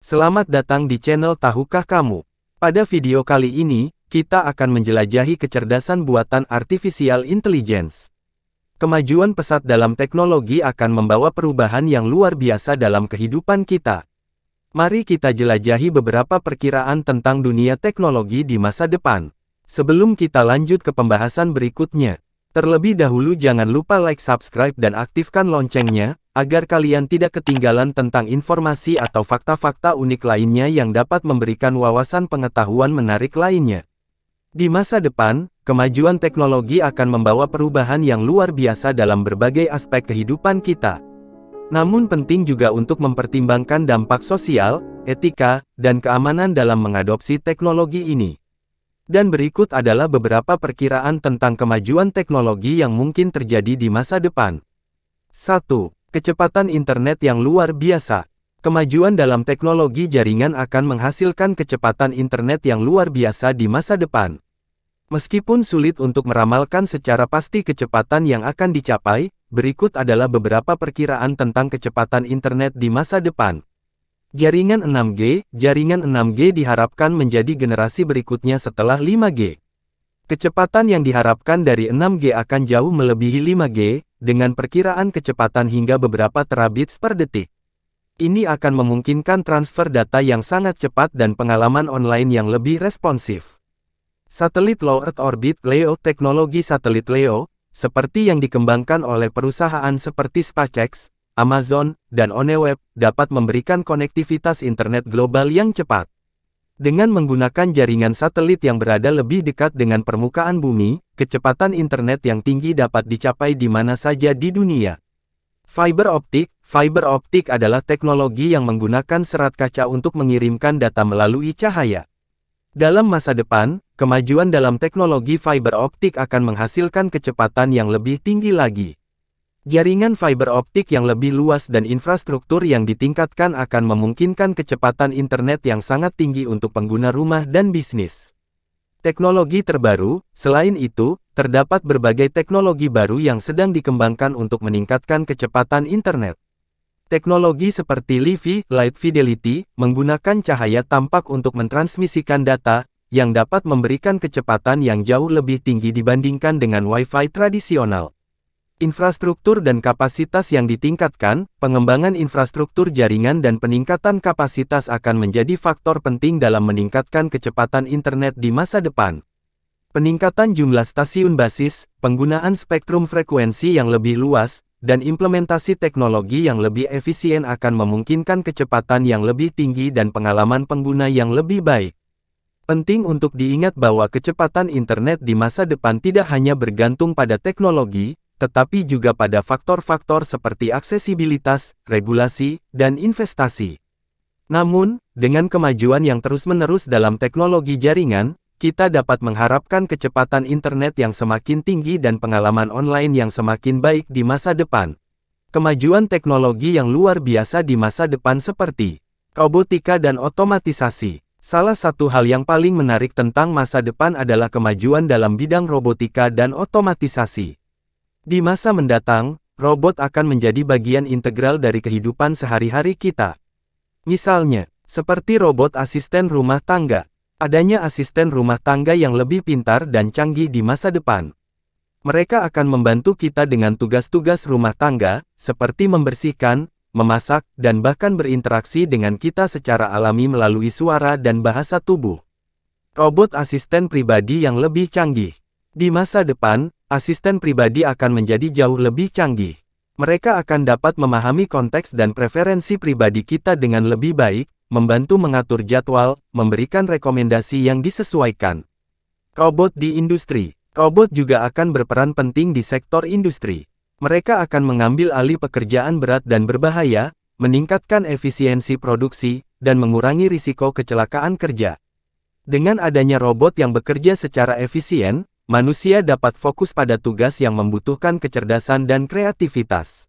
Selamat datang di channel Tahukah Kamu? Pada video kali ini, kita akan menjelajahi kecerdasan buatan artificial intelligence. Kemajuan pesat dalam teknologi akan membawa perubahan yang luar biasa dalam kehidupan kita. Mari kita jelajahi beberapa perkiraan tentang dunia teknologi di masa depan. Sebelum kita lanjut ke pembahasan berikutnya, terlebih dahulu jangan lupa like, subscribe, dan aktifkan loncengnya, agar kalian tidak ketinggalan tentang informasi atau fakta-fakta unik lainnya yang dapat memberikan wawasan pengetahuan menarik lainnya. Di masa depan, kemajuan teknologi akan membawa perubahan yang luar biasa dalam berbagai aspek kehidupan kita. Namun penting juga untuk mempertimbangkan dampak sosial, etika, dan keamanan dalam mengadopsi teknologi ini. Dan berikut adalah beberapa perkiraan tentang kemajuan teknologi yang mungkin terjadi di masa depan. 1. Kecepatan internet yang luar biasa. Kemajuan dalam teknologi jaringan akan menghasilkan kecepatan internet yang luar biasa di masa depan. Meskipun sulit untuk meramalkan secara pasti kecepatan yang akan dicapai, berikut adalah beberapa perkiraan tentang kecepatan internet di masa depan. Jaringan 6G. Jaringan 6G diharapkan menjadi generasi berikutnya setelah 5G. Kecepatan yang diharapkan dari 6G akan jauh melebihi 5G, dengan perkiraan kecepatan hingga beberapa terabits per detik. Ini akan memungkinkan transfer data yang sangat cepat dan pengalaman online yang lebih responsif. Satelit Low Earth Orbit (LEO). Teknologi satelit LEO, seperti yang dikembangkan oleh perusahaan seperti SpaceX, Amazon, dan OneWeb, dapat memberikan konektivitas internet global yang cepat. Dengan menggunakan jaringan satelit yang berada lebih dekat dengan permukaan bumi, kecepatan internet yang tinggi dapat dicapai di mana saja di dunia. Fiber optik. Fiber optik adalah teknologi yang menggunakan serat kaca untuk mengirimkan data melalui cahaya. Dalam masa depan, kemajuan dalam teknologi fiber optik akan menghasilkan kecepatan yang lebih tinggi lagi. Jaringan fiber optik yang lebih luas dan infrastruktur yang ditingkatkan akan memungkinkan kecepatan internet yang sangat tinggi untuk pengguna rumah dan bisnis. Teknologi terbaru. Selain itu, terdapat berbagai teknologi baru yang sedang dikembangkan untuk meningkatkan kecepatan internet. Teknologi seperti LiFi (Light Fidelity) menggunakan cahaya tampak untuk mentransmisikan data, yang dapat memberikan kecepatan yang jauh lebih tinggi dibandingkan dengan Wi-Fi tradisional. Infrastruktur dan kapasitas yang ditingkatkan. Pengembangan infrastruktur jaringan dan peningkatan kapasitas akan menjadi faktor penting dalam meningkatkan kecepatan internet di masa depan. Peningkatan jumlah stasiun basis, penggunaan spektrum frekuensi yang lebih luas, dan implementasi teknologi yang lebih efisien akan memungkinkan kecepatan yang lebih tinggi dan pengalaman pengguna yang lebih baik. Penting untuk diingat bahwa kecepatan internet di masa depan tidak hanya bergantung pada teknologi, tetapi juga pada faktor-faktor seperti aksesibilitas, regulasi, dan investasi. Namun, dengan kemajuan yang terus-menerus dalam teknologi jaringan, kita dapat mengharapkan kecepatan internet yang semakin tinggi dan pengalaman online yang semakin baik di masa depan. Kemajuan teknologi yang luar biasa di masa depan seperti robotika dan otomatisasi. Salah satu hal yang paling menarik tentang masa depan adalah kemajuan dalam bidang robotika dan otomatisasi. Di masa mendatang, robot akan menjadi bagian integral dari kehidupan sehari-hari kita. Misalnya, seperti robot asisten rumah tangga. Adanya asisten rumah tangga yang lebih pintar dan canggih di masa depan. Mereka akan membantu kita dengan tugas-tugas rumah tangga, seperti membersihkan, memasak, dan bahkan berinteraksi dengan kita secara alami melalui suara dan bahasa tubuh. Robot asisten pribadi yang lebih canggih. Di masa depan, asisten pribadi akan menjadi jauh lebih canggih. Mereka akan dapat memahami konteks dan preferensi pribadi kita dengan lebih baik, membantu mengatur jadwal, memberikan rekomendasi yang disesuaikan. Robot di industri. Robot juga akan berperan penting di sektor industri. Mereka akan mengambil alih pekerjaan berat dan berbahaya, meningkatkan efisiensi produksi, dan mengurangi risiko kecelakaan kerja. Dengan adanya robot yang bekerja secara efisien, manusia dapat fokus pada tugas yang membutuhkan kecerdasan dan kreativitas.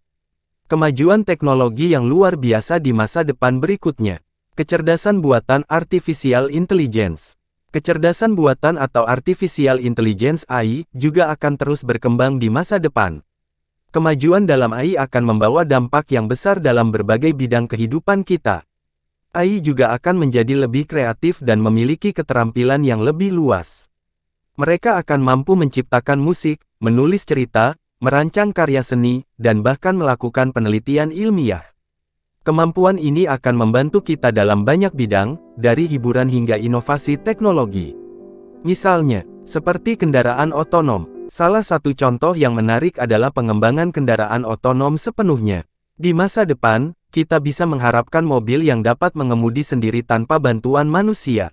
Kemajuan teknologi yang luar biasa di masa depan berikutnya. Kecerdasan buatan artificial intelligence. Kecerdasan buatan atau artificial intelligence (AI) juga akan terus berkembang di masa depan. Kemajuan dalam AI akan membawa dampak yang besar dalam berbagai bidang kehidupan kita. AI juga akan menjadi lebih kreatif dan memiliki keterampilan yang lebih luas. Mereka akan mampu menciptakan musik, menulis cerita, merancang karya seni, dan bahkan melakukan penelitian ilmiah. Kemampuan ini akan membantu kita dalam banyak bidang, dari hiburan hingga inovasi teknologi. Misalnya, seperti kendaraan otonom. Salah satu contoh yang menarik adalah pengembangan kendaraan otonom sepenuhnya. Di masa depan, kita bisa mengharapkan mobil yang dapat mengemudi sendiri tanpa bantuan manusia.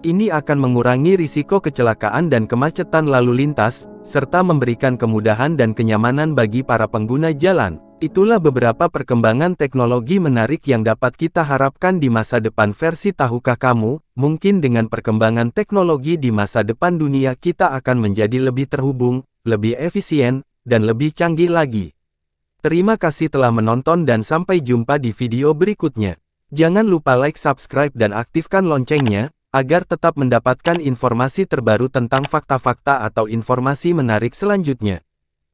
Ini akan mengurangi risiko kecelakaan dan kemacetan lalu lintas, serta memberikan kemudahan dan kenyamanan bagi para pengguna jalan. Itulah beberapa perkembangan teknologi menarik yang dapat kita harapkan di masa depan versi Tahukah Kamu? Mungkin dengan perkembangan teknologi di masa depan dunia kita akan menjadi lebih terhubung, lebih efisien, dan lebih canggih lagi. Terima kasih telah menonton dan sampai jumpa di video berikutnya. Jangan lupa like, subscribe dan aktifkan loncengnya, agar tetap mendapatkan informasi terbaru tentang fakta-fakta atau informasi menarik selanjutnya.